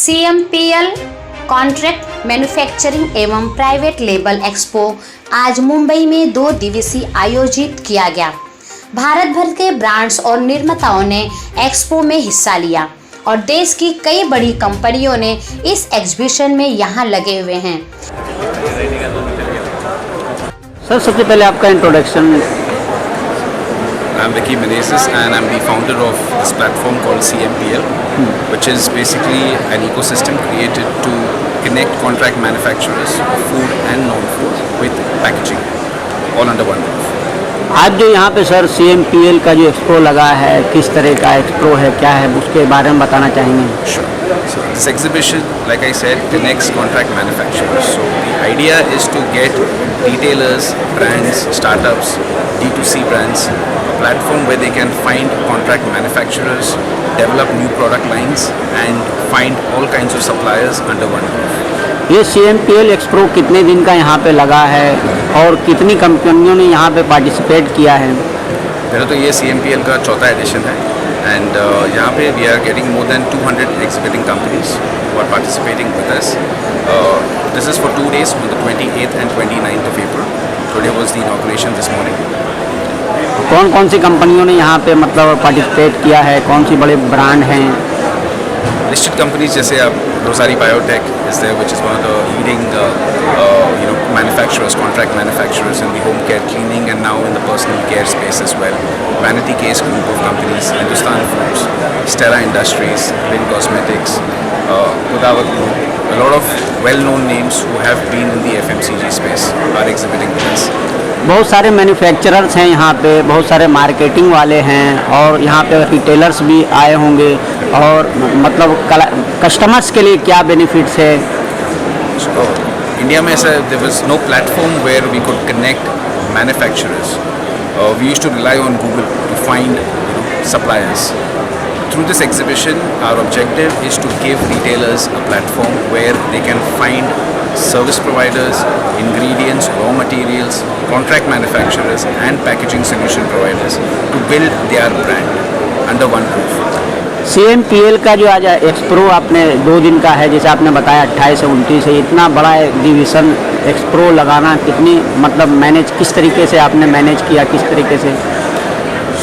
CMPL contract manufacturing एवं private label expo आज मुंबई में 2 दिवसीय आयोजित किया गया। भारत भर के ब्रांड्स और निर्माताओं ने एक्सपो में हिस्सा लिया और देश की कई बड़ी कंपनियों ने इस एग्जीबिशन में यहाँ लगे हुए हैं। सर, सबसे पहले आपका introduction. I'm Vicky Menezes and I'm the founder of this platform called CMPL, which is basically an ecosystem created to connect contract manufacturers of food and non-food with packaging, all under one roof. आज जो यहाँ पे sir CMPL का जो expo लगा है, किस तरह का एक्सपो है, क्या है, उसके बारे में बताना चाहेंगे? Sure. So this exhibition, like I said, connects contract manufacturers. So the idea is to get retailers, brands, startups, D2C brands, a platform where they can find contract manufacturers, develop new product lines and find all kinds of suppliers under one roof. ये CMPL expo कितने दिन का यहाँ पे लगा है और कितनी कंपनियों ने यहाँ पे पार्टिसिपेट किया है? पहले तो ये CMPL का 4था एडिशन है एंड यहाँ पे we are getting more than 200 exhibiting companies who are participating with us. This is for 2 days on the 28th and 29th of April. Today was the inauguration this morning. कौन कौन सी कंपनियों ने यहाँ पे मतलब पार्टिसिपेट किया है, कौन सी बड़े ब्रांड हैं? Listed companies जैसे आप Rosari Biotech is there, which is one of the leading manufacturers, contract manufacturers in the home care cleaning and now in the personal care space as well. Vanity Case group of companies, Hindustan Foods, Stella Industries, Lin Cosmetics, Godavar Group. A lot of well-known names who have been in the FMCG space are exhibiting with us. बहुत सारे manufacturers हैं यहाँ पे, बहुत सारे marketing वाले हैं और यहाँ पे रिटेलर्स भी आए होंगे और मतलब कस्टमर्स के लिए क्या बेनिफिट्स है? इंडिया में ऐसा there was no platform where we could connect manufacturers. We used to rely on Google to find suppliers. Through this exhibition, our objective is to give retailers a platform where they can find service providers, ingredients, raw materials, contract manufacturers and packaging solution providers to build their brand under one roof. CMPL का जो आज expo आपने 2 दिन का है, जैसे आपने बताया 28 से 29 है, इतना बड़ा एग्जीबिशन एक्सपो लगाना कितनी मतलब मैनेज किस तरीके से आपने मैनेज किया, किस तरीके से?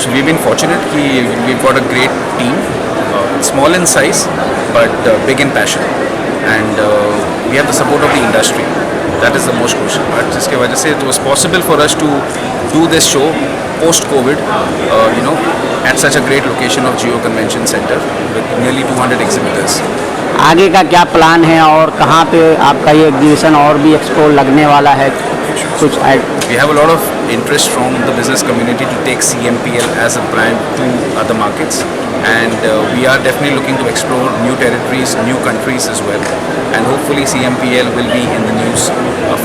So we've been fortunate कि we've got a great team, small in size but big in passion and we have the support of the industry. That is the most crucial part. जिसके वजह से it was possible for us to do this show post COVID, at such a great location of Geo Convention Center with nearly 200 exhibitors. आगे का क्या plan है और कहाँ पे आपका ये एग्जीबिशन और भी एक्सपो लगने वाला है? कुछ We have a lot of interest from the business community to take CMPL as a brand to other markets and we are definitely looking to explore new territories, new countries as well and hopefully CMPL will be in the news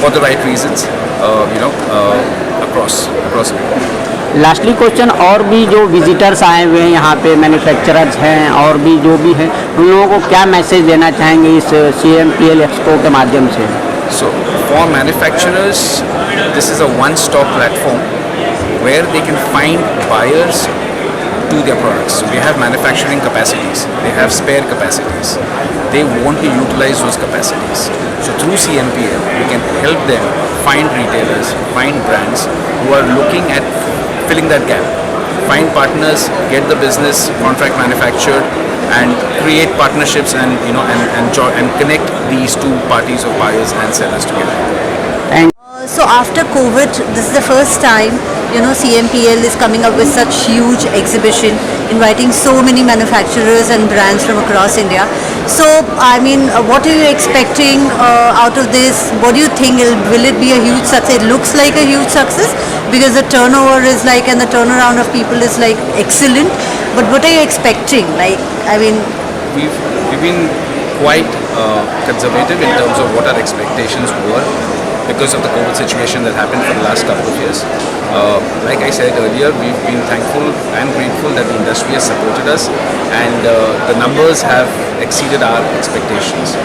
for the right reasons, across the world. Lastly question, और भी जो visitors आए हुए हैं यहाँ पे, manufacturers हैं और भी जो भी हैं, उन लोगों को क्या मैसेज देना चाहेंगे इस CMPL एक्सपो के माध्यम से? So for manufacturers, this is a one-stop platform where they can find buyers to their products. So they have manufacturing capacities, they have spare capacities, they want to utilize those capacities. So through CMPL, we can help them find retailers, find brands who are looking at filling that gap, find partners, get the business contract manufactured and create partnerships and connect these two parties of buyers and sellers together. So after COVID, this is the first time CMPL is coming up with such huge exhibition, inviting so many manufacturers and brands from across India. So I mean, what are you expecting out of this? What do you think? Will it be a huge success? It looks like a huge success because the turnover is and the turnaround of people is excellent. But what are you expecting? We've been quite conservative in terms of what our expectations were because of the COVID situation that happened for the last couple of years. Like I said earlier, we've been thankful and grateful that the industry has supported us, and the numbers have exceeded our expectations.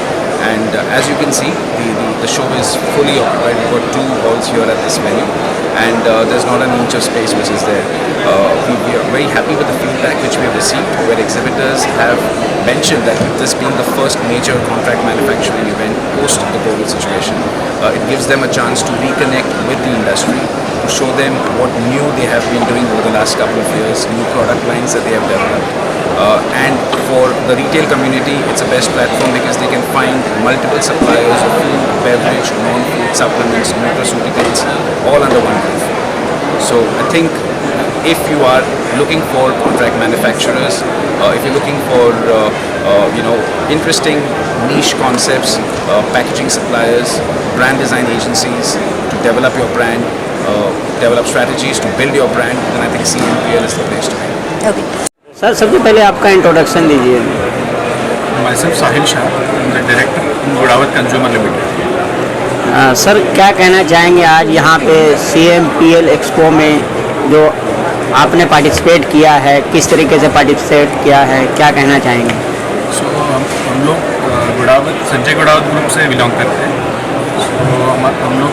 And as you can see, the show is fully occupied. We've got 2 halls here at this venue, and there's not an inch of space which is there. We are very happy with the feedback which we have received, where exhibitors have mentioned that this being the first major contract manufacturing event post the COVID situation, it gives them a chance to reconnect with the industry, to show them what new they have been doing over the last couple of years, new product lines that they have developed. And for the retail community, it's a best platform because they can find multiple suppliers of food, beverage, non-food supplements, nutraceuticals, all under one roof. So I think if you are looking for contract manufacturers, if you're looking for interesting niche concepts, packaging suppliers, brand design agencies to develop your brand, develop strategies to build your brand, then I think CMPL is the place to be. Okay. Sir सबसे पहले आपका introduction दीजिए। Myself Sahil Shah, I'm the director in Godawat Consumer Limited. Sir क्या कहना चाहेंगे आज यहाँ पे CMPL एक्सपो में जो आपने पार्टिसिपेट किया है, किस तरीके से पार्टिसिपेट किया है, क्या कहना चाहेंगे? So हम लोग गोडावत संजय गोडावत ग्रुप से बिलोंग करते हैं। So हम लोग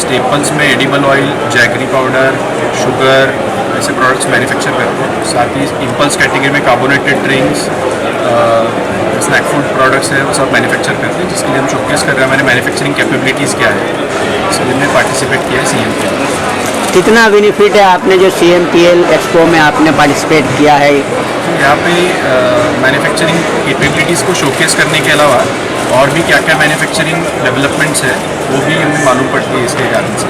स्टेपल्स में edible oil, jaggery powder, sugar ऐसे प्रोडक्ट्स मैन्युफैक्चर करते हैं। साथ ही इम्पल्स कैटेगरी में carbonated drinks, snack food products है, वो सब मैन्युफैक्चर करते हैं, जिसके लिए हम शोकेस कर रहे हैं हमारे मैन्युफैक्चरिंग कैपेबिलिटीज़ क्या है। इसलिए हमने पार्टिसिपेट किया है CMPL। कितना बेनिफिट है आपने जो CMPL एक्सपो में आपने पार्टिसिपेट किया है? यहाँ पे मैन्युफैक्चरिंग कैपेबिलिटीज़ को शोकेस करने के अलावा और भी क्या क्या मैन्युफैक्चरिंग डेवलपमेंट्स है वो भी हमें मालूम पड़ती है इसके कारण से।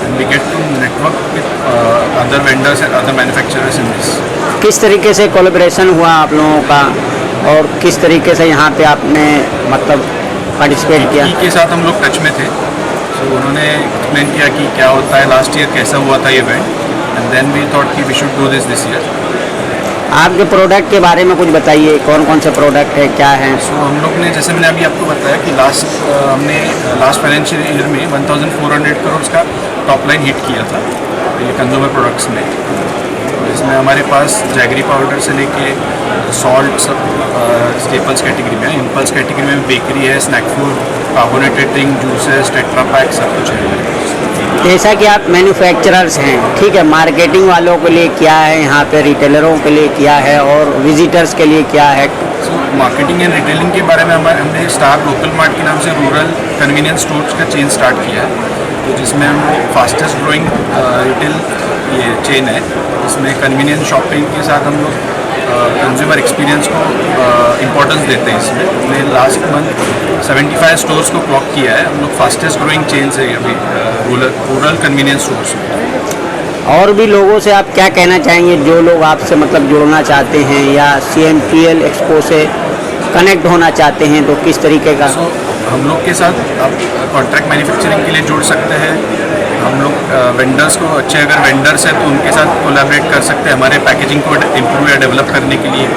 And we get to network with other vendors and other manufacturers in this. किस तरीके से कोलैबोरेशन हुआ आप लोगों का और किस तरीके से यहाँ पे आपने मतलब पार्टिसिपेट किया? के साथ हम लोग टच में थे, तो उन्होंने एक्सप्लेन किया कि क्या होता है, लास्ट ईयर कैसा हुआ था ये event, and then we thought कि we should do this year. आपके प्रोडक्ट के बारे में कुछ बताइए, कौन कौन से प्रोडक्ट है, क्या है? सो हम लोग ने, जैसे मैंने अभी आपको बताया कि हमने लास्ट फाइनेंशियल ईयर में 1400 करोड़ का टॉप लाइन हिट किया था ये कंज्यूमर प्रोडक्ट्स में। इसमें हमारे पास जैगरी पाउडर से लेके सॉल्ट सब स्टेपल्स कैटेगरी में है, इम्पल्स कैटेगरी में बेकरी है, snack food, carbonated drink, juices, Tetra Pak सब कुछ है। जैसा कि आप मैन्युफैक्चरर्स हैं, ठीक है, मार्केटिंग वालों के लिए क्या है, यहाँ पे रिटेलरों के लिए क्या है और विजिटर्स के लिए क्या है? सो मार्केटिंग एंड रिटेलिंग के बारे में हमने स्टार लोकल मार्ट के नाम से रूरल कन्वीनियंस स्टोर्स का चेन स्टार्ट किया है, तो जिसमें हम फास्टेस्ट ग्रोइंग रिटेल ये चेन है। इसमें कन्वीनियंस शॉपिंग के साथ हम लोग कंज्यूमर एक्सपीरियंस को इम्पोर्टेंस देते हैं। इसमें हमने लास्ट मंथ 75 स्टोर्स को क्लॉक किया है। हम लोग फास्टेस्ट ग्रोइंग चेन से अभी रूरल कन्वीनियंस स्टोर्स में। और भी लोगों से आप क्या कहना चाहेंगे जो लोग आपसे मतलब जुड़ना चाहते हैं या CMPL एक्सपो से कनेक्ट होना चाहते हैं, तो किस तरीके का? सो हम लोग के साथ आप कॉन्ट्रैक्ट मैन्युफैक्चरिंग के लिए जुड़ सकते हैं। हम लोग वेंडर्स को, अच्छे अगर वेंडर्स हैं तो उनके साथ कोलैबोरेट कर सकते हैं हमारे पैकेजिंग को इम्प्रूव या डेवलप करने के लिए।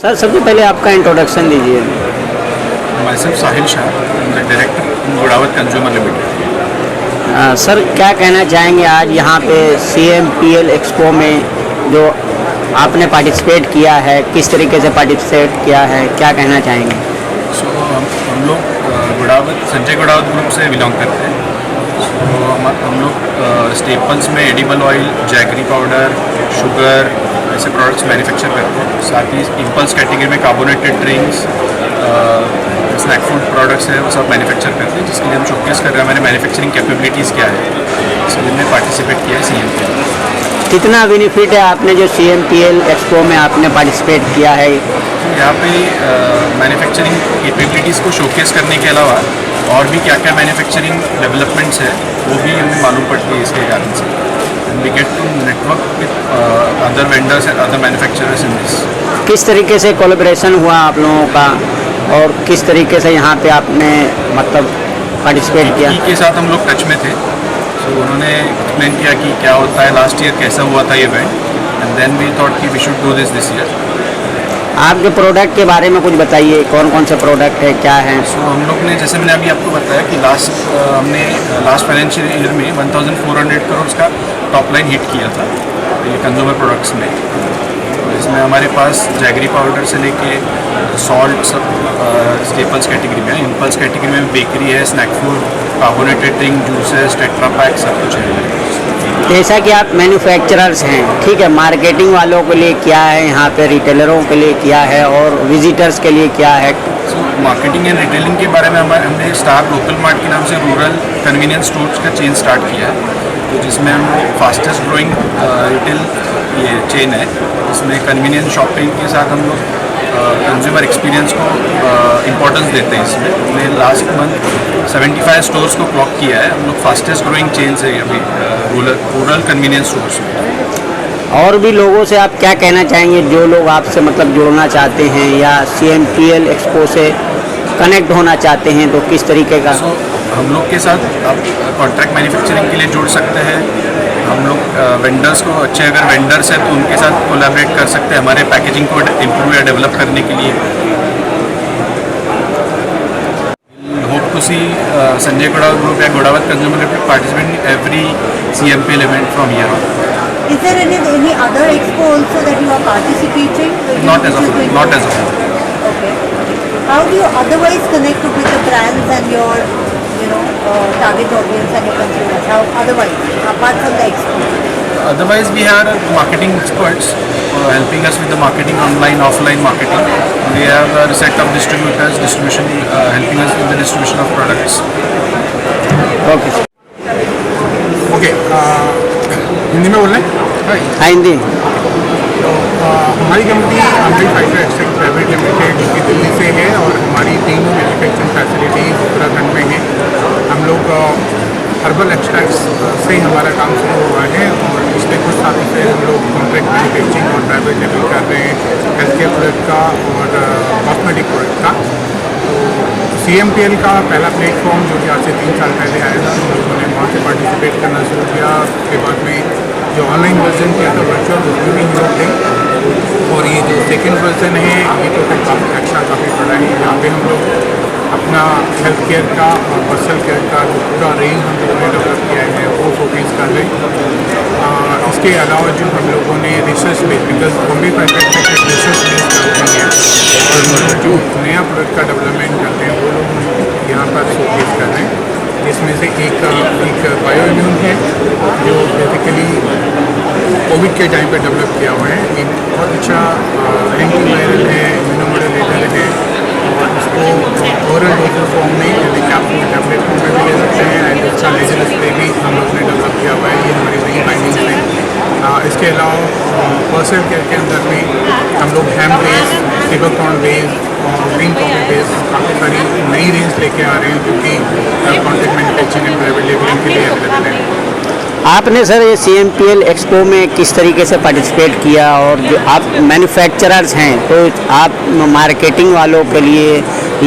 सर सबसे पहले आपका इंट्रोडक्शन दीजिए। Myself Sahil Shah, I'm the director in Godawat Consumer Limited. Sir क्या कहना चाहेंगे आज यहाँ पे CMPL एक्सपो में जो आपने पार्टिसिपेट किया है, किस तरीके से पार्टिसिपेट किया है, क्या कहना चाहेंगे? सो हम लोग गोडावत संजय गोडावत ग्रुप से बिलोंग करते हैं। सो हम लोग स्टेपल्स में edible oil, jaggery powder, sugar ऐसे प्रोडक्ट्स मैन्युफैक्चर करते हैं। साथ ही इम्पल्स कैटेगरी में carbonated drinks, snack food products है, वो सब मैन्युफैक्चर करते हैं, जिसके लिए हम शोकेस कर रहे हैं हमारे मैन्युफैक्चरिंग कैपेबिलिटीज़ क्या है। इसलिए हमने पार्टिसिपेट किया है CMPL। कितना बेनिफिट है आपने जो CMPL एक्सपो में आपने पार्टिसिपेट किया है? यहाँ पे मैन्युफैक्चरिंग कैपेबिलिटीज़ को शोकेस करने के अलावा और भी क्या क्या मैन्युफैक्चरिंग डेवलपमेंट्स है वो भी हमें मालूम पड़ती है इसके कारण से। And we get to network with other vendors and other manufacturers in this. किस तरीके से कोलैबोरेशन हुआ आप लोगों का और किस तरीके से यहाँ पे आपने मतलब पार्टिसिपेट किया? के साथ हम लोग टच में थे, तो उन्होंने एक्सप्लेन किया कि क्या होता है, लास्ट ईयर कैसा हुआ था ये event, and then we thought कि we should do this year. आपके प्रोडक्ट के बारे में कुछ बताइए, कौन कौन से प्रोडक्ट है, क्या है? तो हम लोग ने, जैसे मैंने अभी आपको बताया कि हमने लास्ट फाइनेंशियल ईयर में 1400 करोड़ का टॉप लाइन हिट किया था ये कंज्यूमर प्रोडक्ट्स में। तो इसमें हमारे पास जैगरी पाउडर से लेके सॉल्ट सब स्टेपल्स कैटेगरी में है। इम्पल्स कैटेगरी में बेकरी है, snack food, carbonated drink, juices, Tetra Pak सब कुछ है। जैसा कि आप मैन्युफैक्चरर्स हैं, ठीक है, मार्केटिंग वालों के लिए क्या है, यहाँ पे रिटेलरों के लिए क्या है और विजिटर्स के लिए क्या है? मार्केटिंग एंड रिटेलिंग के बारे में हमने स्टार लोकल मार्ट के नाम से रूरल कन्वीनियंस स्टोर्स का चेन स्टार्ट किया है, तो जिसमें हम फास्टेस्ट ग्रोइंग रिटेल ये चेन है, जिसमें कन्वीनियंस शॉपिंग के साथ हम लोग कंज्यूमर एक्सपीरियंस को इम्पोर्टेंस देते हैं। इसमें हमने लास्ट मंथ 75 स्टोर्स को क्लॉक किया है। हम लोग फास्टेस्ट ग्रोइंग चेन है अभी रूरल कन्वीनियंस स्टोर्स में। और भी लोगों से आप क्या कहना चाहेंगे जो लोग आपसे मतलब जुड़ना चाहते हैं या CMPL एक्सपो से कनेक्ट होना चाहते हैं, तो किस तरीके का? हम लोग के साथ आप कॉन्ट्रैक्ट मैन्युफैक्चरिंग के लिए जुड़ सकते हैं। हम लोग वेंडर्स को, अच्छे अगर वेंडर्स हैं तो उनके साथ कोलैबोरेट कर सकते हैं हमारे पैकेजिंग को इम्प्रूव या डेवलप करने के लिए। Hope to see Sanjay Ghodawat group या Ghodawat consumer group participate in every CMPL event from here on. Is there any other expo also that you are participating? Not as of now. Not as of now. Okay. How do you otherwise connect with the brands and your, target audience and your consumers? How otherwise, apart from the expo? Otherwise, we have marketing experts helping us with the marketing, online, offline marketing. We have a set of distributors, helping us with the distribution of products. Okay, okay, Hindi में बोल रहे हैं? हाँ हिंदी। तो हमारी company अमृत fibre extract private limited जो कि दिल्ली से है और हमारी तीनों मैन्युफैक्चरिंग फैसिलिटी उत्तराखंड में है। हम लोग हर्बल एक्सट्रैक्ट्स से हमारा काम शुरू हुआ है और पिछले कुछ सालों से हम लोग कॉन्ट्रैक्ट मैन्युफैक्चरिंग और प्राइवेट लेवल कर रहे हैं हेल्थ केयर प्रोडक्ट का और कॉस्मेटिक प्रोडक्ट का। तो CMPL का पहला प्लेटफॉर्म जो कि आज से 3 साल पहले आया था, हम लोगों ने वहाँ से पार्टिसिपेट करना शुरू किया। उसके बाद में जो ऑनलाइन वर्जन किया था वर्चुअल, उसमें भी हम लोग थे। और ये जो सेकेंड वर्जन है ये तो फिर काफ़ी अच्छा, काफ़ी बड़ा है। यहाँ पे हम लोग अपना हेल्थ केयर का और पर्सनल केयर का जो पूरा रेंज हम लोगों ने डेवलप किया है वो शोकेस कर रहे हैं। इसके अलावा जो हम लोगों ने research based, because Bombay private में एक रिसर्च बेस्ड कंपनी है और जो नया प्रोडक्ट का डेवलपमेंट करते हैं वो लोग यहाँ पर शोकेस कर रहे हैं, जिसमें से एक बायो इम्यून है जो बेसिकली कोविड के टाइम पे डेवलप किया हुआ है। एक बहुत अच्छा एंटीवायरल है, इम्यूनोमोडुलेटर है और इसको ओरल डोजेज फॉर्म में यानी कैप्सूल टैबलेट फॉर्म में भी ले सकते हैं एंड इसका लेजर स्प्रे भी हम लोग ने डेवलप किया हुआ है। ये हमारी नई फाइंडिंग्स हैं। इसके अलावा पर्सनल केयर के अंदर में हम लोग हेम बेस, सिलिकॉन बेस और ग्रीन कॉफी बेस काफ़ी सारी नई रेंज लेके आ रहे हैं जो कि contract manufacturing and private labelling के लिए अवेलेबल है। आपने सर ये CMPL एक्सपो में किस तरीके से पार्टिसिपेट किया और जो आप मैन्युफैक्चरर्स हैं तो आप मार्केटिंग वालों के लिए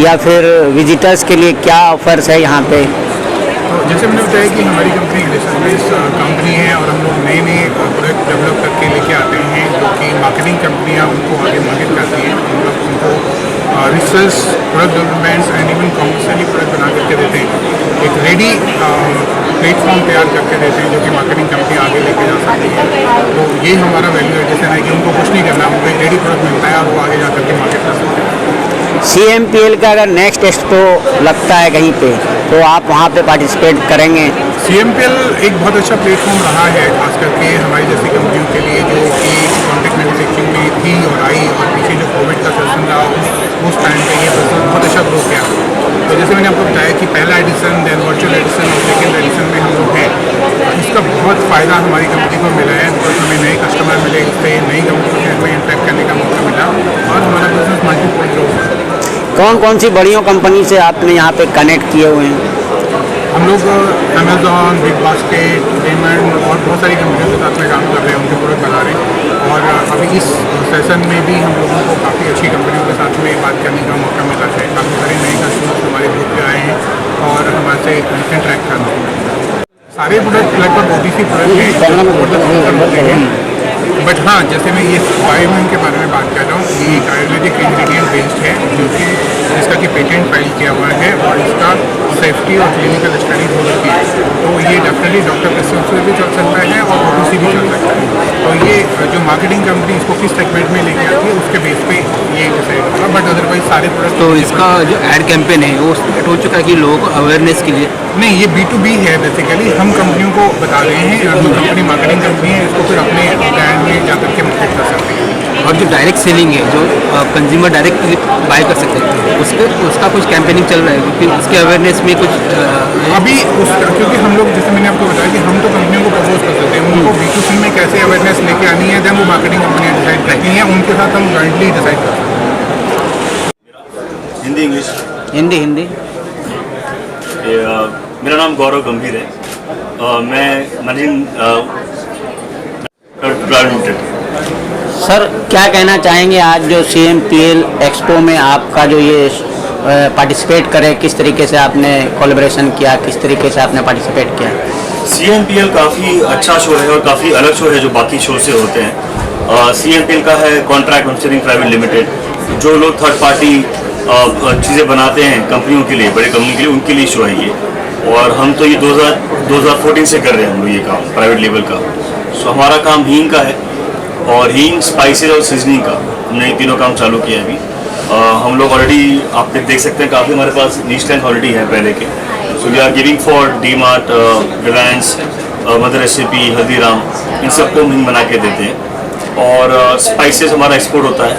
या फिर विजिटर्स के लिए क्या ऑफर्स है यहाँ पे? तो जैसे मैंने बताया कि हमारी कंपनी रिसर्च बेस्ड कंपनी है और हम लोग नए नए प्रोडक्ट डेवलप करके लेके आते हैं जो कि मार्केटिंग कंपनियां उनको आगे मार्केट करती हैं। हम लोग उनको research, product development and even commercially product बना करके देते हैं। एक रेडी प्लेटफॉर्म तैयार करके देते हैं जो कि मार्केटिंग कंपनी आगे लेके जा सकती है। तो ये हमारा वैल्यू एडिशन है कि उनको कुछ नहीं करना, उनको एक रेडी प्रोडक्ट मिलता है और वो आगे जा करके मार्केट कर सकते हैं। CMPL का अगर नेक्स्ट एक्सपो लगता है कहीं पे तो आप वहाँ पे पार्टिसिपेट करेंगे? CMPL एक बहुत अच्छा प्लेटफॉर्म रहा है खास करके हमारी जैसी कंपनियों के लिए जो कि कॉन्ट्रैक्ट मैन्युफैक्चरिंग में थी और आई और पीछे जो कोविड का सेशन रहा उस टाइम पे ये बहुत अच्छा ग्रो किया। तो जैसे मैंने आपको बताया कि पहला एडिशन, देन वर्चुअल एडिशन और सेकेंड एडिशन में हम लोग हैं। इसका बहुत फ़ायदा हमारी कंपनी को मिला है बिकॉज हमें नए कस्टमर मिले, इससे नई कंपनी में इंटरेक्ट करने का मौका मिला और हमारा बिजनेस मल्टीपल ग्रो हुआ। कौन कौन सी बड़ियों कंपनी से आपने यहाँ पे कनेक्ट किए हुए हैं? हम लोग अमेज़ॉन, बिग बास्केट, रेमंड और बहुत सारी कंपनियों के साथ में काम कर रहे हैं, उनके प्रोडक्ट बना रहे हैं। और अभी इस सेशन में भी हम लोगों को काफ़ी अच्छी कंपनियों के साथ में बात करने का मौका मिला है। काफ़ी सारे नए कस्टमर्स हमारे ग्रुप पे आए हैं और हमारे से इंटरेक्ट करना। सारे प्रोडक्ट लगभग OTC प्रोडक्ट हैं। बट हाँ, जैसे मैं ये बायोमिन के बारे में बात कर रहा हूँ, ये एक आयुर्वेदिक इंग्रेडिएंट बेस्ड है जिसका कि पेटेंट फाइल किया हुआ है और इसका सेफ्टी और क्लिनिकल स्टडी हो चुकी है। तो ये डेफिनेटली डॉक्टर प्रिस्क्रिप्शन से भी चल सकता है और OTC भी चल सकता है। तो ये जो मार्केटिंग कंपनी इसको किस सेगमेंट में लेके आती है उसके बेस पे ये डिसाइड होगा, बट अदरवाइज सारे प्रोडक्ट। तो इसका जो एड कैंपेन है वो स्टार्ट हो चुका है कि लोगों को अवेयरनेस के लिए? नहीं, ये B2B है बेसिकली। हम कंपनियों को बता रहे हैं और जो कंपनी मार्केटिंग कंपनी है इसको फिर अपने ब्रांड में जा करके मार्केट कर सकते हैं। और जो डायरेक्ट सेलिंग है, जो कंज्यूमर डायरेक्ट बाय कर सकते हैं, उसका कुछ कैंपेनिंग चल रहा है क्योंकि उसके अवेयरनेस में कुछ अभी क्योंकि हम लोग, जैसे मैंने आपको बताया कि हम तो कंपनियों को प्रपोज कर सकते हैं, उनको B2C में कैसे अवेयरनेस लेके आनी है, देन वो मार्केटिंग कंपनियाँ डिसाइड करती हैं, उनके साथ हम जॉइंटली डिसाइड कर सकते हैं। हिंदी इंग्लिश? हिंदी हिंदी। मेरा नाम गौरव गंभीर है। मैं मैनेजिंग लिमिटेड। सर क्या कहना चाहेंगे, आज जो CMPL एक्सपो में आपका जो ये पार्टिसिपेट करे, किस तरीके से आपने कोलैबोरेशन किया, किस तरीके से आपने पार्टिसिपेट किया? CMPL काफ़ी अच्छा शो है और काफ़ी अलग शो है जो बाकी शो से होते हैं। CMPL का है कॉन्ट्रैक्ट मैन्युफैक्चरिंग प्राइवेट लिमिटेड। जो लोग थर्ड पार्टी चीज़ें बनाते हैं कंपनियों के लिए, बड़े कंपनी के लिए, उनके लिए शो है ये। और हम तो ये 2014 से कर रहे हैं हम लोग ये काम प्राइवेट लेवल का। सो हमारा काम हींग का है और हींग, स्पाइसेस और सीजनिंग का, हमने ये तीनों काम चालू किया है अभी। हम लोग ऑलरेडी आप देख सकते हैं काफ़ी हमारे पास नीश लाइन ऑलरेडी है पहले के। So we are giving for DMart, Reliance, mother recipe, Haldiram, इन सबको हम हींग बना के देते हैं। और स्पाइसेस हमारा एक्सपोर्ट होता है,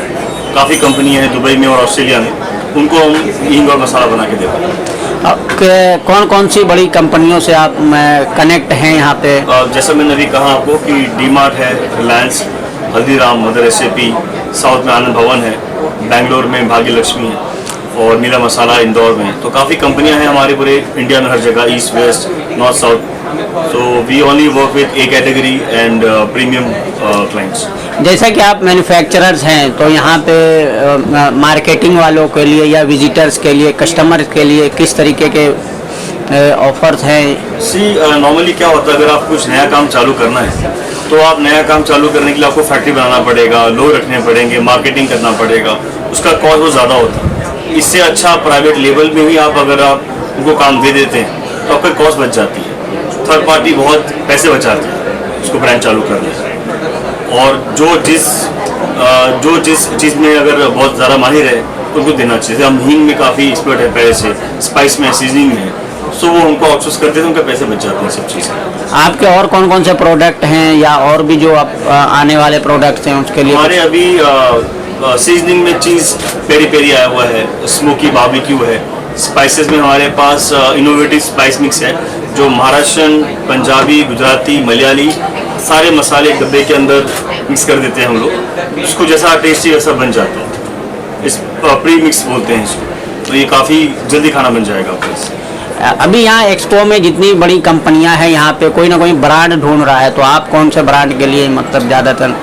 काफ़ी कंपनी है दुबई में और ऑस्ट्रेलिया में, उनको हम हींग और मसाला बना के देते हैं। कौन कौन सी बड़ी कंपनियों से आप कनेक्ट हैं यहाँ पे? जैसा मैंने अभी कहा आपको कि DMart है, Reliance, Haldiram, mother recipe, south में आनंद भवन है, बेंगलोर में भाग्य लक्ष्मी है और नीला मसाला इंदौर में। तो काफ़ी कंपनियां हैं हमारे पूरे इंडिया में, हर जगह, east west north south. So we only work with A category and premium clients. जैसा कि आप मैन्युफैक्चरर्स हैं, तो यहाँ पे मार्केटिंग वालों के लिए या विजिटर्स के लिए, कस्टमर्स के लिए किस तरीके के ऑफर्स हैं? नॉर्मली क्या होता है, अगर आप कुछ नया काम चालू करना है तो आप नया काम चालू करने के लिए आपको फैक्ट्री बनाना पड़ेगा, लोग रखने पड़ेंगे, मार्केटिंग करना पड़ेगा, उसका कॉस्ट बहुत ज़्यादा होता है। इससे अच्छा प्राइवेट लेवल में ही आप अगर आप उनको काम दे देते हैं तो आपकी कॉस्ट बच जाती है। थर्ड पार्टी बहुत पैसे बचाती है उसको ब्रांड चालू करने से। और जो जिस चीज़ में अगर बहुत ज़्यादा माहिर है तो उनको देना चाहिए। हम हींग में काफ़ी एक्सपर्ट है पहले से, स्पाइस में, सीजनिंग में, सो वो हमको आउटसोर्स करते थे, उनके पैसे बच जाते हैं सब चीज़ें। आपके और कौन कौन से प्रोडक्ट हैं या और भी जो आप आने वाले प्रोडक्ट्स हैं उसके लिए? हमारे अभी सीजनिंग में चीज़ पेरी पेरी आया हुआ है, स्मोकी बारबेक्यू है। स्पाइसेस में हमारे पास इनोवेटिव स्पाइस मिक्स है जो महाराष्ट्रन, पंजाबी, गुजराती, मलयाली सारे मसाले एक डब्बे के अंदर मिक्स कर देते हैं हम लोग। उसको जैसा टेस्टी वैसा बन जाता है। इस प्री मिक्स बोलते हैं इसको। तो ये काफ़ी जल्दी खाना बन जाएगा आपको इससे। अभी यहाँ एक्सपो में जितनी बड़ी कंपनियां हैं, यहाँ पे कोई ना कोई ब्रांड ढूंढ रहा है, तो आप कौन से ब्रांड के लिए मतलब ज़्यादातर?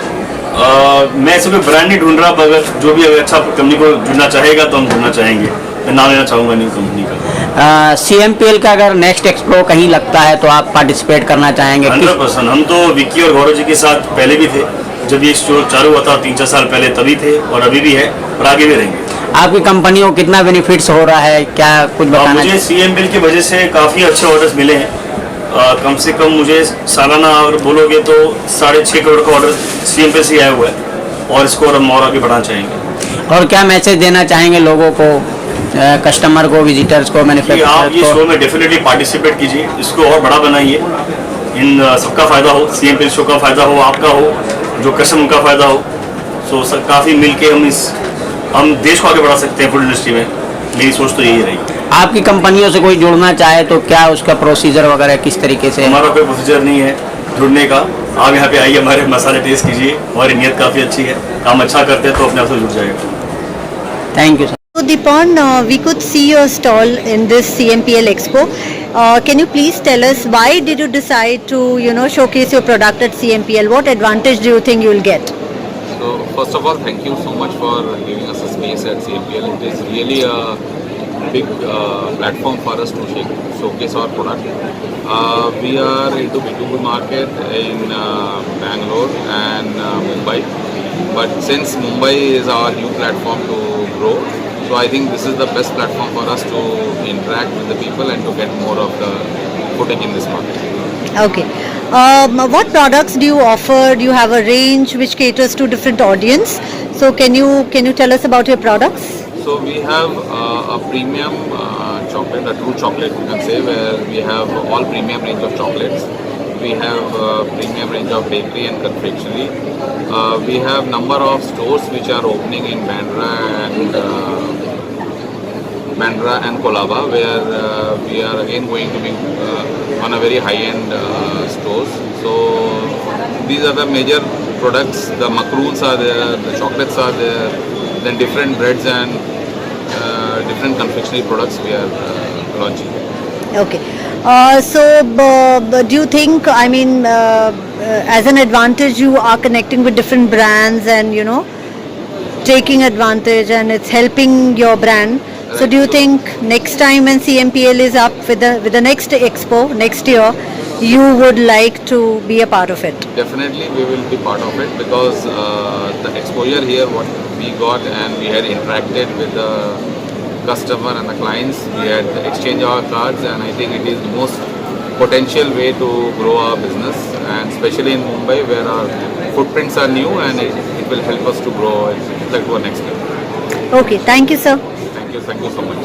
मैं ऐसे कोई ब्रांड नहीं ढूंढ रहा, अगर जो भी अगर अच्छा कंपनी को जुड़ना चाहेगा तो हम जुड़ना चाहेंगे। मैं नाम लेना चाहूँगा नहीं कंपनी का। CMPL का अगर नेक्स्ट एक्सपो कहीं लगता है तो आप पार्टिसिपेट करना चाहेंगे? 100%। हम तो विक्की और गौरव जी के साथ पहले भी थे, जब ये शो चालू हुआ था 3-4 साल पहले, तभी थे और अभी भी है और आगे भी रहेंगे। आपकी कंपनी को कितना बेनिफिट्स हो रहा है, क्या कुछ बताना? मुझे CMPL की वजह से काफ़ी अच्छे ऑर्डर्स मिले हैं। कम से कम मुझे सालाना अगर बोलोगे तो 6.5 करोड़ का ऑर्डर CMPL से आया हुआ है और इसको और हम और आगे बढ़ाना चाहेंगे। और क्या मैसेज देना चाहेंगे लोगों को, कस्टमर को, विजिटर्स को, मैन्युफैक्चरर आप ये को? शो में डेफिनेटली पार्टिसिपेट कीजिए, इसको और बड़ा बनाइए, इन सबका फ़ायदा हो, CMPL शो का फ़ायदा हो, आपका हो, जो कस्टमर का फ़ायदा हो। सो सब काफ़ी मिल के हम देश को आगे बढ़ा सकते हैं फूड इंडस्ट्री में। मेरी सोच तो यही रहेगी। आपकी कंपनियों से कोई जुड़ना चाहे तो क्या उसका प्रोसीजर वगैरह किस तरीके से? हमारा कोई प्रोसीजर नहीं है जुड़ने का। आप यहाँ पे आइए, हमारे मसाले टेस्ट कीजिए, हमारी नीयत काफ़ी अच्छी है, काम अच्छा करते हैं तो अपने आप से जुड़ जाएगा। Thank you sir. So Deepan, we could see your stall in this CMPL Expo. Can you please tell us why did you decide to, showcase your product at CMPL? What advantage do you think you will get? So first of all, thank you so much for giving us a space at CMPL. It is really a big platform for us to showcase our product. We are into B2B market in Bangalore and Mumbai, but since Mumbai is our new platform to grow, so I think this is the best platform for us to interact with the people and to get more of the footing in this market. Okay. What products do you offer? Do you have a range which caters to different audience? So can you tell us about your products? So we have a premium chocolate, a true chocolate you can say, where we have all premium range of chocolates. We have premium range of bakery and confectionery. We have number of stores which are opening in Bandra and Colaba, where we are again going to be on a very high-end stores. So these are the major products. The macaroons are there, the chocolates are there, then different breads and different confectionery products we are launching. Okay. Do you think, I mean, as an advantage, you are connecting with different brands and, you know, taking advantage and it's helping your brand. So do you think next time when CMPL is up with the next expo next year, you would like to be a part of it? Definitely we will be part of it because the exposure here what we got and we had interacted with the customer and the clients, we had exchanged our cards, and I think it is the most potential way to grow our business, and especially in Mumbai where our footprints are new, and it will help us to grow it like to our next level. Okay, thank you, sir. Thank you so much.